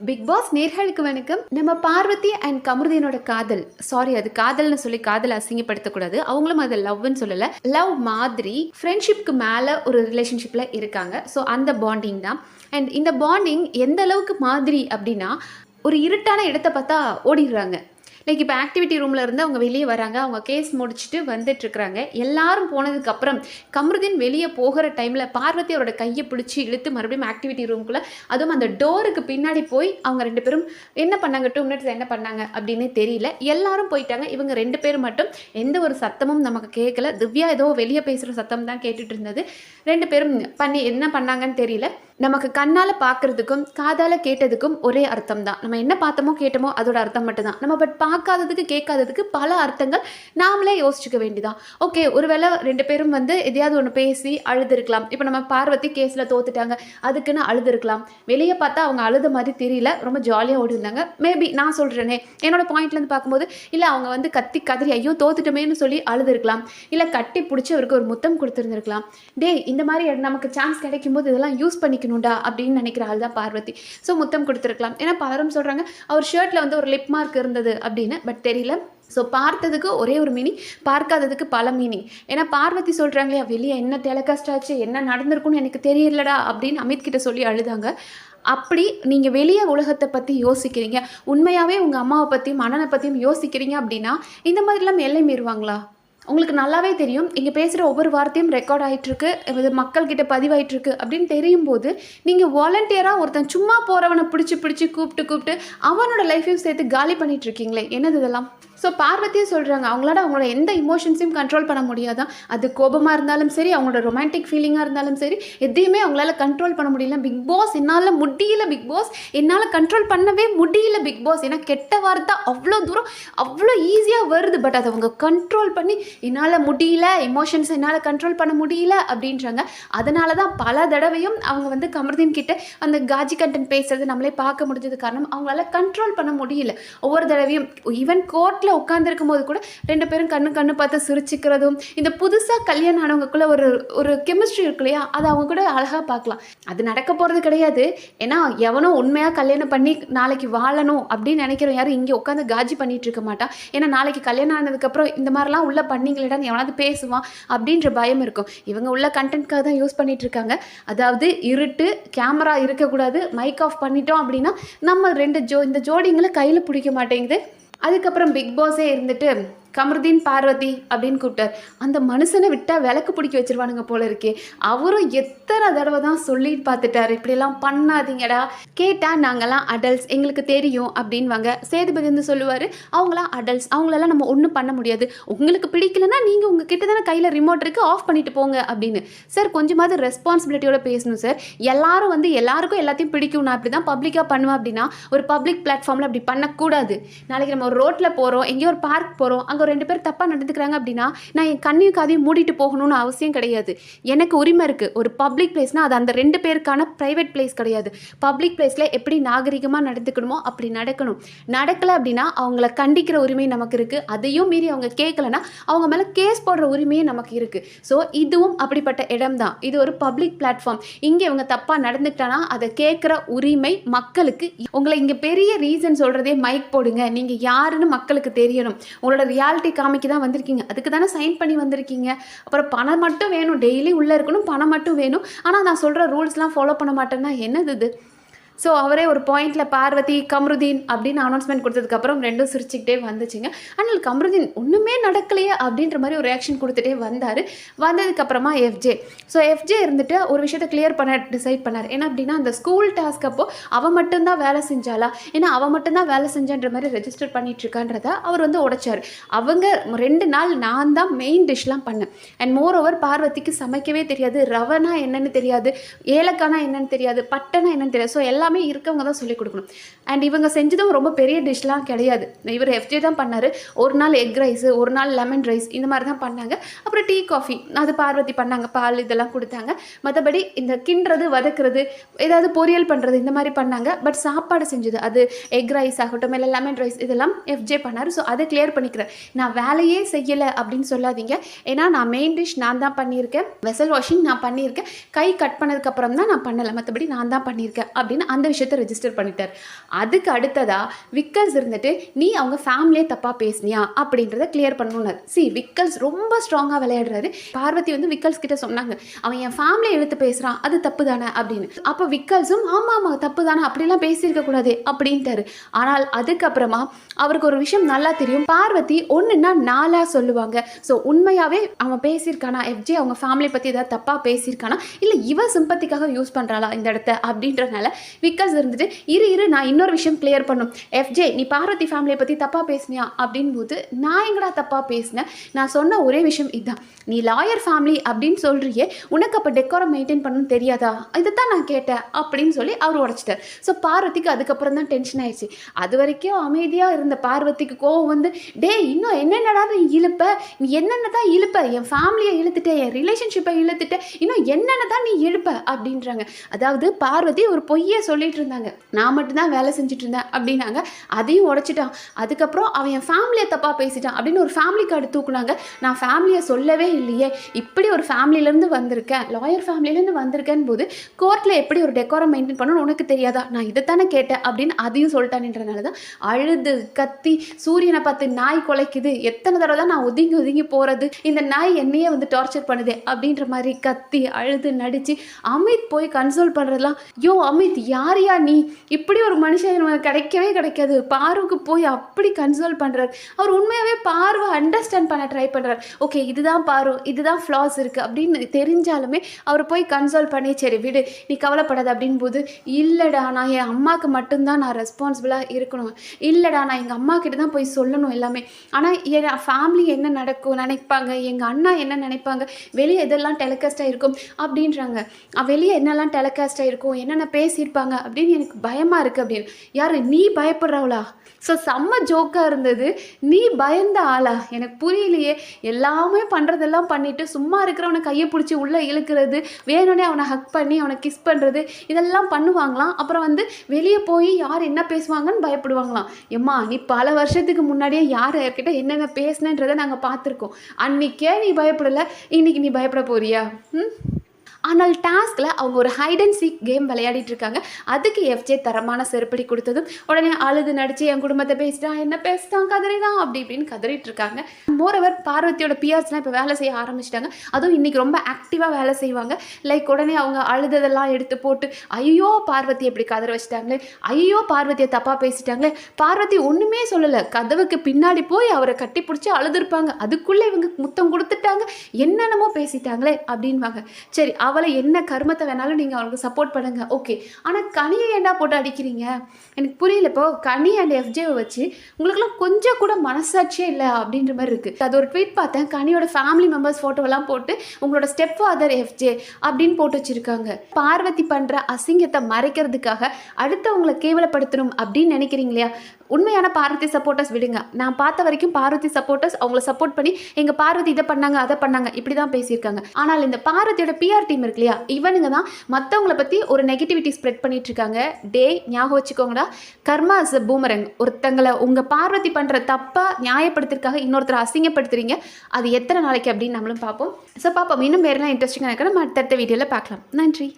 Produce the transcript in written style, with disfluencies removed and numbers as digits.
Big pass நேர்களுக்கு வணக்கம். நம்ம பார்வதி அண்ட் கமருதீனோட காதல், சாரி அது காதல்னு சொல்லி காதல் அசிங்கப்படுத்தக்கூடாது. அவங்களும் அது லவ்னு சொல்லலை, லவ் மாதிரி ஃப்ரெண்ட்ஷிப்க்கு மேலே ஒரு ரிலேஷன்ஷிப்பில் இருக்காங்க. ஸோ அந்த பாண்டிங் தான். அண்ட் இந்த பாண்டிங் எந்த அளவுக்கு மாதிரி அப்படின்னா, ஒரு இருட்டான இடத்தை பார்த்தா ஓடிடுறாங்க. லைக் இப்போ ஆக்டிவிட்டி ரூமில் இருந்து அவங்க வெளியே வராங்க, அவங்க கேஸ் முடிச்சுட்டு வந்துட்டுருக்குறாங்க. எல்லாரும் போனதுக்கப்புறம் கமருதீன் வெளியே போகிற டைமில் பார்வதி அவரோட கையை பிடிச்சி இழுத்து மறுபடியும் ஆக்டிவிட்டி ரூமுக்குள்ளே, அதுவும் அந்த டோருக்கு பின்னாடி போய் அவங்க 2 பேரும் என்ன பண்ணாங்க, 2 மினிட்ஸ் என்ன பண்ணாங்க அப்படின்னே தெரியல. எல்லாரும் போயிட்டாங்க. இவங்க 2 பேர் மட்டும் எந்த ஒரு சத்தமும் நமக்கு கேட்கல. திவ்யா ஏதோ வெளியே பேசுகிற சத்தம் தான் கேட்டுட்டு இருந்தது. 2 பேரும் பண்ணி என்ன பண்ணாங்கன்னு தெரியல. நமக்கு கண்ணால் பார்க்குறதுக்கும் காதால் கேட்டதுக்கும் ஒரே அர்த்தம் தான். நம்ம என்ன பார்த்தோமோ கேட்டோமோ அதோட அர்த்தம் மட்டும்தான். நம்ம பட் பார்க்காததுக்கு கேட்காததுக்கு பல அர்த்தங்கள் நாமளே யோசிச்சுக்க வேண்டியதான். ஓகே, ஒருவேளை 2 பேரும் எதையாவது ஒன்று பேசி அழுதுருக்கலாம். இப்போ நம்ம பார்வதி கேஸில் தோத்துட்டாங்க, அதுக்குன்னு அழுதுருக்கலாம். வெளியே பார்த்தா அவங்க அழுத மாதிரி தெரியல, ரொம்ப ஜாலியாக ஓடி இருந்தாங்க. மேபி நான் சொல்கிறேனே, என்னோட பாயிண்ட்லேருந்து பார்க்கும்போது இல்லை அவங்க கத்தி கதறி ஐயோ தோத்துட்டோமேன்னு சொல்லி அழுதுருக்கலாம். இல்லை கட்டி பிடிச்சி அவருக்கு ஒரு முத்தம் கொடுத்துருந்துருக்கலாம். இந்த மாதிரி நமக்கு சான்ஸ் கிடைக்கும் போது இதெல்லாம் யூஸ் பண்ணிக்க அப்படின்னு நினைக்கிற ஆள் தான் பார்வதி. ஸோ முத்தம் கொடுத்துருக்கலாம். ஏன்னா பலரும் சொல்கிறாங்க அவர் ஷர்ட்டில் ஒரு லிப் மார்க் இருந்தது அப்படின்னு, பட் தெரியல. ஸோ பார்த்ததுக்கு ஒரே ஒரு மீனிங், பார்க்காததுக்கு பல மீனிங். ஏன்னா பார்வதி சொல்கிறாங்களே வெளியே என்ன டெலிகாஸ்ட் ஆச்சு, என்ன நடந்திருக்குன்னு எனக்கு தெரியலடா அப்படின்னு அமித் கிட்ட சொல்லி அழுதாங்க. அப்படி நீங்கள் வெளியே உலகத்தை பற்றி யோசிக்கிறீங்க, உண்மையாகவே உங்கள் அம்மாவை பற்றியும் அண்ணனை பற்றியும் யோசிக்கிறீங்க அப்படின்னா இந்த மாதிரிலாம் எல்லை மீறுவாங்களா? உங்களுக்கு நல்லாவே தெரியும், இங்கே பேசுகிற ஒவ்வொரு வார்த்தையும் ரெக்கார்ட் ஆகிட்டுருக்கு, இது மக்கள்கிட்ட பதிவாயிட்டுருக்கு அப்படின்னு தெரியும் போது நீங்கள் வாலண்டியராக ஒருத்தன் சும்மா போகிறவனை பிடிச்சி கூப்பிட்டு அவனோட லைஃப்பையும் சேர்த்து காலி பண்ணிகிட்டு இருக்கீங்களே, என்னது இதெல்லாம்? ஸோ பார்வதியும் சொல்கிறாங்க அவங்களோட எந்த இமோஷன்ஸையும் கண்ட்ரோல் பண்ண முடியாதான். அது கோபமாக இருந்தாலும் சரி, அவங்களோட ரொமான்டிக் ஃபீலிங்காக இருந்தாலும் சரி, எதையுமே அவங்களால கண்ட்ரோல் பண்ண முடியல. பிக் பாஸ் என்னால் முடியல, பிக் பாஸ் என்னால் கண்ட்ரோல் பண்ணவே முடியல பிக் பாஸ். ஏன்னா கெட்ட வார்த்தை அவ்வளோ தூரம் அவ்வளோ ஈஸியாக வருது, பட் அதை அவங்க கண்ட்ரோல் பண்ணி என்னால் முடியல, இமோஷன்ஸ் என்னால் கண்ட்ரோல் பண்ண முடியல அப்படின்றாங்க. அதனால தான் பல தடவையும் அவங்க கமருதீன் கிட்ட அந்த காஜி கண்டென்ட் பேசுறது நம்மளே பார்க்க முடிஞ்சது காரணம் அவங்களால கண்ட்ரோல் பண்ண முடியல. ஒவ்வொரு தடவையும் ஈவன் கோர்ட்டில் உட்காந்துருக்கும் போது கூட 2 பேரும் கண்ணு பார்த்து சிரிச்சுக்கிறதும், இந்த புதுசாக கல்யாணம் ஆனவங்களுக்குள்ள ஒரு கெமிஸ்ட்ரி இருக்கு இல்லையா, அதை அவங்க கூட அழகாக பார்க்கலாம். அது நடக்க போகிறது கிடையாது. ஏன்னா எவனோ உண்மையாக கல்யாணம் பண்ணி நாளைக்கு வாழணும் அப்படின்னு நினைக்கிறோம் யாரும் இங்கே உட்காந்து காஜி பண்ணிட்டு இருக்க மாட்டான். ஏன்னா நாளைக்கு கல்யாணம் ஆனதுக்கப்புறம் இந்த மாதிரிலாம் உள்ள பண்ணிங்களேடான்னு எவனாவது பேசுவான் அப்படின்ற பயம் இருக்கும். இவங்க உள்ள கண்டென்ட்காக தான் யூஸ் பண்ணிட்டு இருக்காங்க. அதாவது இருட்டு, கேமரா இருக்கக்கூடாது, மைக் ஆஃப் பண்ணிட்டோம் அப்படின்னா நம்ம இந்த ஜோடிங்களை கையில் பிடிக்க மாட்டேங்குது. அதுக்கப்புறம் பிக் பாஸே இருந்துட்டு கமருதீன் பார்வதி அப்படின்னு கூப்பிட்டார். அந்த மனுஷனை விட்டால் விளக்கு பிடிக்க வச்சிருவானுங்க போல இருக்கே. அவரும் எத்தனை தடவை தான் சொல்லிட்டு பார்த்துட்டாரு, இப்படியெல்லாம் பண்ணாதீங்கடா. கேட்டால் நாங்கள்லாம் அடல்ட்ஸ், எங்களுக்கு தெரியும் அப்படின்வாங்க. சேதுபதி சொல்லுவார் அவங்களாம் அடல்ட்ஸ், அவங்களெல்லாம் நம்ம ஒன்றும் பண்ண முடியாது, உங்களுக்கு பிடிக்கலன்னா நீங்கள் உங்கள் கிட்ட தானே கையில் ரிமோட் இருக்குது, ஆஃப் பண்ணிட்டு போங்க அப்படின்னு. சார் கொஞ்சமாவது ரெஸ்பான்சிபிலிட்டியோட பேசணும் சார். எல்லாரும் எல்லாருக்கும் எல்லாத்தையும் பிடிக்கும், நான் அப்படி தான் பப்ளிக்காக பண்ணுவேன் அப்படின்னா ஒரு பப்ளிக் பிளாட்ஃபார்மில் அப்படி பண்ணக்கூடாது. நாளைக்கு நம்ம ஒரு ரோட்டில் போகிறோம், எங்கேயோ ஒரு பார்க் போகிறோம், அங்கே 2 பேர் தப்பாக நடந்துக்கிறாங்க அப்படின்னா நான் என் கண்ணையும் காதையும் மூடிட்டு போகணும்னு அவசியம் கிடையாது. எனக்கு உரிமை இருக்குது. ஒரு பப்ளிக் பிளேஸ்னால் அது அந்த 2 பேருக்கான ப்ரைவேட் பிளேஸ் கிடையாது. பப்ளிக் பிளேஸில் எப்படி நாகரிகமாக நடந்துக்கணுமோ அப்படி நடக்கணும். நடக்கலை அப்படின்னா அவங்கள கண்டிக்கிற உரிமை நமக்கு இருக்குது. அதையும் மீறி அவங்க கேட்கலன்னா அவங்க மேலே கேஸ் போடுற உரிமையும் நமக்கு இருக்குது. ஸோ இதுவும் அப்படிப்பட்ட இடம் தான். இது ஒரு பப்ளிக் பிளாட்ஃபார்ம். இங்கே இவங்க தப்பாக நடந்துக்கிட்டானா அதை கேட்குற உரிமை மக்களுக்கு. உங்களை இங்கே பெரிய ரீசன் சொல்கிறதே மைக் போடுங்க, நீங்கள் யாருன்னு மக்களுக்கு தெரியணும், உங்களோட ரியாலிட்டி காமிக்க தான் வந்திருக்கீங்க, அதுக்கு தானே சைன் பண்ணி வந்திருக்கீங்க. அப்புறம் பணம் மட்டும் வேணும், டெய்லி உள்ளே இருக்கணும், பணம் மட்டும் வேணும், ஆனால் நான் சொல்கிற ரூல்ஸ்லாம் ஃபாலோ பண்ண மாட்டேன்னா என்னது இது? ஸோ அவரே ஒரு பாயிண்டில் பார்வதி கமருதீன் அப்படின்னு அனௌன்ஸ்மெண்ட் கொடுத்ததுக்கப்புறம் 2 சிரிச்சுக்கிட்டே வந்துச்சுங்க. ஆனால் கமருதீன் ஒன்றுமே நடக்கலையே அப்படின்ற மாதிரி ஒரு ரியாக்ஷன் கொடுத்துட்டே வந்தார். வந்ததுக்கப்புறமா எஃப்ஜே. ஸோ எஃப்ஜே இருந்துட்டு ஒரு விஷயத்தை கிளியர் பண்ண டிசைட் பண்ணார். ஏன்னா அப்படின்னா அந்த ஸ்கூல் டாஸ்க் அப்போ அவள் மட்டும்தான் வேலை செஞ்சாலா, ஏன்னா அவள் மட்டும்தான் வேலை செஞ்சான்ற மாதிரி ரெஜிஸ்டர் பண்ணிட்டுருக்கான்றதை அவர் உடைச்சார். அவங்க 2 நாள் நான் தான் மெயின் டிஷ்லாம் பண்ணேன். அண்ட் மோர் ஓவர் பார்வதிக்கு சமைக்கவே தெரியாது, ரவனா என்னன்னு தெரியாது, ஏலக்கானா என்னன்னு தெரியாது, பட்டனா என்னன்னு தெரியாது. ஸோ எல்லாமே இருக்கவங்க தான் சொல்லிக் கொடுக்கணும். அண்ட் இவங்க செஞ்சதும் ரொம்ப பெரிய டிஷ்லாம் கிடையாது. இவர் எஃப்ஜே தான் பண்ணார். ஒரு நாள் எக் ரைஸ், ஒரு நாள் லெமன் ரைஸ், இந்த மாதிரி தான் பண்ணாங்க. அப்புறம் டீ காஃபி அது பார்வதி பண்ணாங்க, பால் இதெல்லாம் கொடுத்தாங்க. மற்றபடி இந்த கிண்டுறது வதக்குறது ஏதாவது பொரியல் பண்ணுறது இந்த மாதிரி பண்ணாங்க. பட் சாப்பாடு செஞ்சது அது எக் ரைஸ் ஆகட்டும் இல்லை லெமன் ரைஸ் இதெல்லாம் எஃப்ஜே பண்ணார். ஸோ அதை கிளியர் பண்ணிக்கிறேன். நான் வேலையே செய்யலை அப்படின்னு சொல்லாதீங்க. ஏன்னா நான் மெயின் டிஷ் நான் தான் பண்ணியிருக்கேன், வெசல் வாஷிங் நான் பண்ணியிருக்கேன், கை கட் பண்ணதுக்கப்புறம் தான் நான் பண்ணலை, மற்றபடி நான் தான் பண்ணியிருக்கேன் அப்படின்னு அந்த விஷயத்த ரெஜிஸ்டர் பண்ணிட்டார். அதுக்கு அடுத்ததா விக்கல்ஸ் இருந்துட்டு நீ அவங்க ஃபேமிலியே தப்பாக பேசுனியா அப்படின்றத கிளியர் பண்ணணும்னார். விக்கல்ஸ் ரொம்ப ஸ்ட்ராங்காக விளையாடுறாரு. பார்வதி வந்து விக்கல்ஸ் கிட்ட சொன்னாங்க, அவன் என் ஃபேமிலியை இழுத்து பேசுகிறான், அது தப்பு தானே அப்படின்னு. அப்போ விக்கல்ஸும் ஆமாம் தப்பு தானே, அப்படிலாம் பேசியிருக்க கூடாது அப்படின்ட்டாரு. ஆனால் அதுக்கப்புறமா அவருக்கு ஒரு விஷயம் நல்லா தெரியும், பார்வதி ஒன்றுன்னா நாளாக சொல்லுவாங்க. ஸோ உண்மையாகவே அவன் பேசியிருக்கானா, எஃப்ஜே அவங்க ஃபேமிலி பற்றி ஏதாவது தப்பாக பேசியிருக்கானா, இல்லை இவ சிம்பத்திக்காக யூஸ் பண்ணுறாளா இந்த இடத்த அப்படின்றனால விக்கல்ஸ் இருந்துட்டு இரு நான் இன்னொரு விஷயம் கிளியர் பண்ணும். எஃப்ஜே நீ பார்வதி ஃபேமிலியை பற்றி தப்பாக பேசுனியா அப்படின் போது நான் எங்கடா தப்பாக பேசினேன், நான் சொன்ன ஒரே விஷயம் இதுதான், நீ லாயர் ஃபேமிலி அப்படின்னு சொல்கிறியே, உனக்கு அப்போ டெக்கோரம் மெயின்டைன் பண்ணணும்னு தெரியாதா, இதை தான் நான் கேட்டேன் அப்படின்னு சொல்லி அவர் உடச்சிட்டார். ஸோ பார்வதிக்கு அதுக்கப்புறம் தான் டென்ஷன் ஆயிடுச்சு. அது வரைக்கும் அமைதியாக இருந்த பார்வதிக்கு கோவம் வந்து, டே இன்னும் என்னென்னடா நீ இழுப்ப, நீ என்னென்ன தான் இழுப்ப, என் ஃபேமிலியை இழுத்துட்ட, என் ரிலேஷன்ஷிப்பை இழுத்துட்ட, இன்னும் என்னென்ன தான் நீ இழுப்ப அப்படின்றாங்க. அதாவது பார்வதி ஒரு பொய்யை சொல்லிட்டு இருந்தாங்க, நான் மட்டும்தான் வேலை செஞ்சுட்டு இருந்தேன் அப்படின்னாங்க. அதையும் உடைச்சிட்டான். அதுக்கப்புறம் அவன் என் ஃபேமிலியை தப்பாக பேசிட்டான் அப்படின்னு ஒரு ஃபேமிலி கார்டு தூக்குனாங்க. நான் ஃபேமிலியை சொல்லவே இல்லையே, இப்படி ஒரு ஃபேமிலியிலேருந்து வந்திருக்கேன், லாயர் ஃபேமிலியிலேருந்து வந்திருக்கேன் போது கோர்ட்டில் எப்படி ஒரு டெக்கோரம் மெயின்டைன் பண்ணணும்னு உனக்கு தெரியாதா, நான் இதைத்தானே கேட்டேன் அப்படின்னு அதையும் சொல்லிட்டானுன்றனால தான் அழுது கத்தி சூரியனை பார்த்து நாய் குலைக்குது, எத்தனை தடவை தான் நான் ஒதுங்கி போகிறது, இந்த நாய் என்னையே வந்து டார்ச்சர் பண்ணுது அப்படின்ற மாதிரி கத்தி அழுது நடித்து அமித் போய் கன்சோல் பண்ணுறதுலாம், யோ அமித் யாரையா நீ, இப்படி ஒரு மனுஷன் கிடைக்கவே கிடைக்காது, பார்வுக்கு போய் அப்படி கன்சோல் பண்ணுறாரு. அவர் உண்மையாகவே பார்வை அண்டர்ஸ்டாண்ட் பண்ண ட்ரை பண்ணுறாரு. ஓகே இதுதான் பார்வை, இதுதான் ஃப்ளாஸ் இருக்குது அப்படின்னு தெரிஞ்சாலுமே அவர் போய் கன்சோல் பண்ணி சரி விடு நீ கவலைப்படாது அப்படின் போது, இல்லைடா நான் என் அம்மாவுக்கு மட்டும்தான் நான் ரெஸ்பான்சிபிளாக இருக்கணும், இல்லைடா நான் எங்கள் அம்மா கிட்ட தான் போய் சொல்லணும் எல்லாமே, ஆனால் என் ஃபேமிலி என்ன நடக்கும் நினைப்பாங்க, எங்கள் அண்ணா என்ன நினைப்பாங்க, வெளியே எதெல்லாம் டெலிகாஸ்டாக இருக்கும் அப்படின்றாங்க, வெளியே என்னெல்லாம் டெலிகாஸ்டாக இருக்கும், என்னென்ன பேசியிருப்பாங்க அப்படின்னு எனக்கு பயமாக இருக்குது அப்படின்னு. யார் நீ பயப்படுறவளா? ஸோ செம்ம ஜோக்காக இருந்தது. நீ பயந்த ஆளா எனக்கு புரியலையே, எல்லாமே பண்ணுறதெல்லாம் பண்ணிவிட்டு சும்மா இருக்கிறவனை கையை பிடிச்சி உள்ளே இழுக்கிறது, வேணும்னே அவனை ஹக் பண்ணி அவனை கிஸ் பண்ணுறது, இதெல்லாம் பண்ணுவாங்களாம். அப்புறம் வந்து வெளியே போய் யார் என்ன பேசுவாங்கன்னு பயப்படுவாங்களாம். எம்மா நீ பல வருஷத்துக்கு முன்னாடியே யார்கிட்ட என்னென்ன பேசினன்றதை நாங்கள் பார்த்துருக்கோம், அன்றைக்கே நீ பயப்படலை, இன்றைக்கி நீ பயப்பட போறியா? ஆனால் டாஸ்கில் அவங்க ஒரு ஹைட் அண்ட் சீக் கேம் விளையாடிட்டு இருக்காங்க. அதுக்கு எஃப்ஜே தரமான செருப்படி கொடுத்ததும் உடனே அழுது நடிச்சு என் குடும்பத்தை பேசிட்டான், என்ன பேசிட்டான், கதறிதான் அப்படி இப்படின்னு கதறிட்டு இருக்காங்க. மோரோவர் பார்வதியோட பிஆர்ஸ்லாம் இப்போ வேலை செய்ய ஆரம்பிச்சிட்டாங்க. அதுவும் இன்றைக்கி ரொம்ப ஆக்டிவாக வேலை செய்வாங்க. லைக் உடனே அவங்க அழுததெல்லாம் எடுத்து போட்டு ஐயோ பார்வதி எப்படி கதற வச்சுட்டாங்களே, ஐயோ பார்வதியை தப்பாக பேசிட்டாங்களே, பார்வதி ஒன்றுமே சொல்லலை, கதவுக்கு பின்னாடி போய் அவரை கட்டி பிடிச்சி அழுதுருப்பாங்க, அதுக்குள்ளே இவங்க முத்தம் கொடுத்துட்டாங்க, என்னென்னமோ பேசிட்டாங்களே அப்படின்வாங்க. சரி அவளை என்ன கர்மத்தை வேணாலும் நீங்கள் அவளுக்கு சப்போர்ட் பண்ணுங்க, ஓகே, ஆனால் கனியை ஏண்டா போட்டு அடிக்கிறீங்க எனக்கு புரியல. இப்போ கனி அண்ட் எஃப்ஜேவை வச்சு உங்களுக்குலாம் கொஞ்சம் கூட மனசாட்சியே இல்லை அப்படின்ற மாதிரி இருக்குது. அது ஒரு ட்வீட் பார்த்தேன், கனியோட ஃபேமிலி மெம்பர்ஸ் ஃபோட்டோவெல்லாம் போட்டு உங்களோட ஸ்டெப் ஃபாதர் எஃப்ஜே அப்படின்னு போட்டு வச்சுருக்காங்க. பார்வதி பண்ணுற அசிங்கத்தை மறைக்கிறதுக்காக அடுத்தவங்களை கேவலப்படுத்தணும் அப்படின்னு நினைக்கிறீங்க இல்லையா? உண்மையான பார்வதி சப்போர்ட்டர்ஸ் விடுங்க, நான் பார்த்த வரைக்கும் பார்வதி சப்போர்ட்டர்ஸ் அவங்கள சப்போர்ட் பண்ணி எங்கள் பார்வதி இதை பண்ணாங்க அதை பண்ணாங்க இப்படி தான் பேசியிருக்காங்க. ஆனால் இந்த பார்வதியோட பிஆர் டீம் இருக்கு இல்லையா, இவனுங்க தான் மற்றவங்கள பற்றி ஒரு நெகட்டிவிட்டி ஸ்ப்ரெட் பண்ணிட்டு இருக்காங்க. டே ஞாபகம் வச்சுக்கோங்கடா, கர்மா இஸ் பூமரங். ஒருத்தங்களை உங்கள் பார்வதி பண்ணுற தப்பாக நியாயப்படுத்துறதுக்காக இன்னொருத்தரை அசிங்கப்படுத்துறீங்க, அது எத்தனை நாளைக்கு அப்படின்னு நம்மளும் பார்ப்போம். ஸோ பார்ப்போம், இன்னும் வேறெல்லாம் இன்ட்ரெஸ்டிங்காக இருக்க நம்ம அடுத்தடுத்த வீடியோவில் பார்க்கலாம். நன்றி.